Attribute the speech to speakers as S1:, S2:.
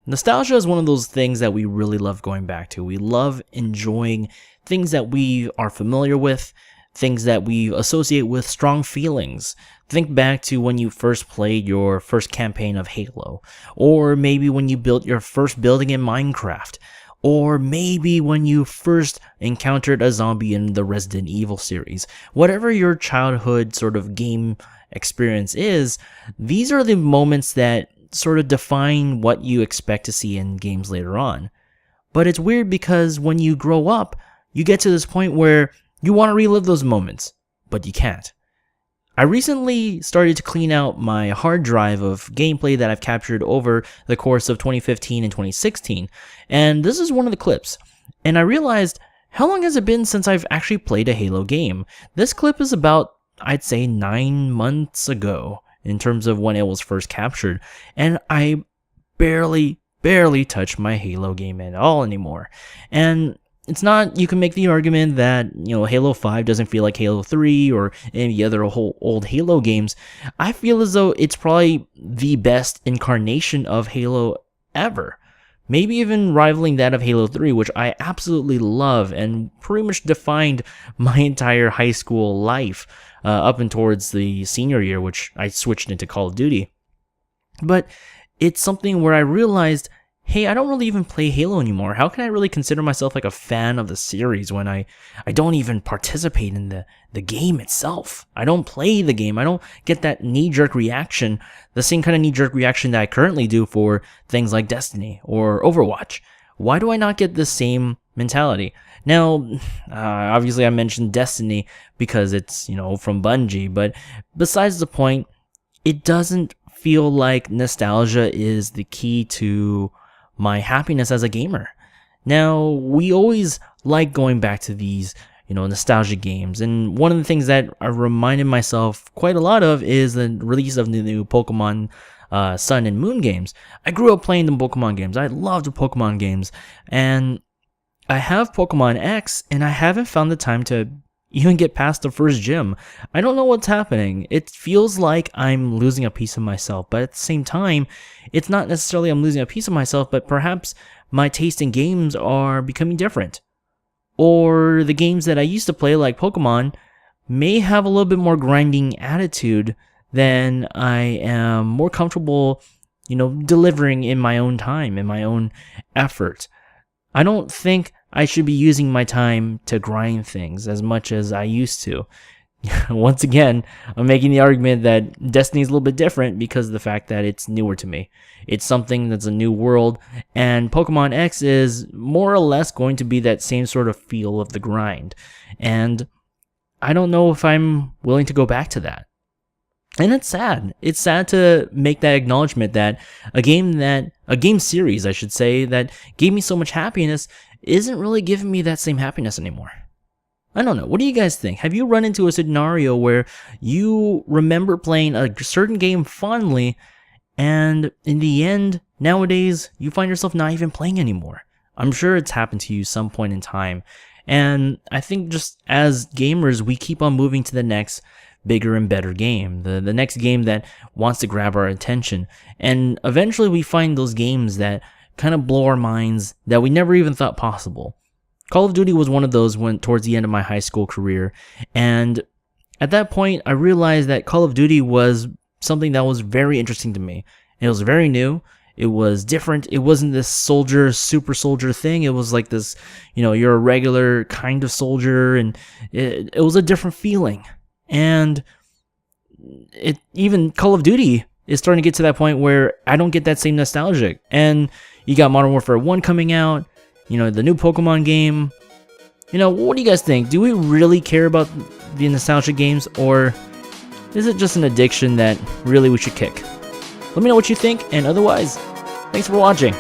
S1: Nostalgia is one of those things that we really love going back to. We love enjoying things that we are familiar with, things that we associate with strong feelings. Think back to when you first played your first campaign of Halo, or maybe when you built your first building in Minecraft, or maybe when you first encountered a zombie in the Resident Evil series. Whatever your childhood sort of game experience is, these are the moments that sort of define what you expect to see in games later on. But it's weird because when you grow up, you get to this point where you want to relive those moments, but you can't. I recently started to clean out my hard drive of gameplay that I've captured over the course of 2015 and 2016, and this is one of the clips. And I realized, how long has it been since I've actually played a Halo game? This clip is about, I'd say, 9 months ago in terms of when it was first captured, and I barely touch my Halo game at all anymore. And it's not, you can make the argument that, Halo 5 doesn't feel like Halo 3 or any other old Halo games. I feel as though it's probably the best incarnation of Halo ever. Maybe even rivaling that of Halo 3, which I absolutely love and pretty much defined my entire high school life up and towards the senior year, which I switched into Call of Duty. But it's something where I realized, hey, I don't really even play Halo anymore. How can I really consider myself like a fan of the series when I don't even participate in the game itself? I don't play the game. I don't get that knee-jerk reaction, the same kind of knee-jerk reaction that I currently do for things like Destiny or Overwatch. Why do I not get the same mentality? Now, obviously I mentioned Destiny because it's, from Bungie, but besides the point, it doesn't feel like nostalgia is the key to my happiness as a gamer. Now, we always like going back to these, nostalgic games, and one of the things that I reminded myself quite a lot of is the release of the new Pokemon Sun and Moon games. I grew up playing the Pokemon games. I loved the Pokemon games, and I have Pokemon X, and I haven't found the time to even get past the first gym. I don't know what's happening. It feels like I'm losing a piece of myself, but at the same time, it's not necessarily I'm losing a piece of myself, but perhaps my taste in games are becoming different. Or the games that I used to play, like Pokemon, may have a little bit more grinding attitude than I am more comfortable, delivering in my own time, in my own effort. I don't think I should be using my time to grind things as much as I used to. Once again, I'm making the argument that Destiny is a little bit different because of the fact that it's newer to me. It's something that's a new world, and Pokemon X is more or less going to be that same sort of feel of the grind. And I don't know if I'm willing to go back to that. And it's sad. It's sad to make that acknowledgement that a game series, I should say, that gave me so much happiness isn't really giving me that same happiness anymore. I don't know. What do you guys think? Have you run into a scenario where you remember playing a certain game fondly, and in the end, nowadays, you find yourself not even playing anymore? I'm sure it's happened to you some point in time. And I think just as gamers, we keep on moving to the next bigger and better game, the next game that wants to grab our attention. And eventually we find those games that kind of blow our minds that we never even thought possible. Call of Duty was one of those when towards the end of my high school career, and at that point I realized that Call of Duty was something that was very interesting to me. It was very new. It was different. It wasn't this super soldier thing. It was like this, you're a regular kind of soldier, and it was a different feeling. And even Call of Duty is starting to get to that point where I don't get that same nostalgic. And you got Modern Warfare 1 coming out, the new Pokemon game. What do you guys think? Do we really care about the nostalgic games, or is it just an addiction that really we should kick? Let me know what you think, and otherwise, thanks for watching.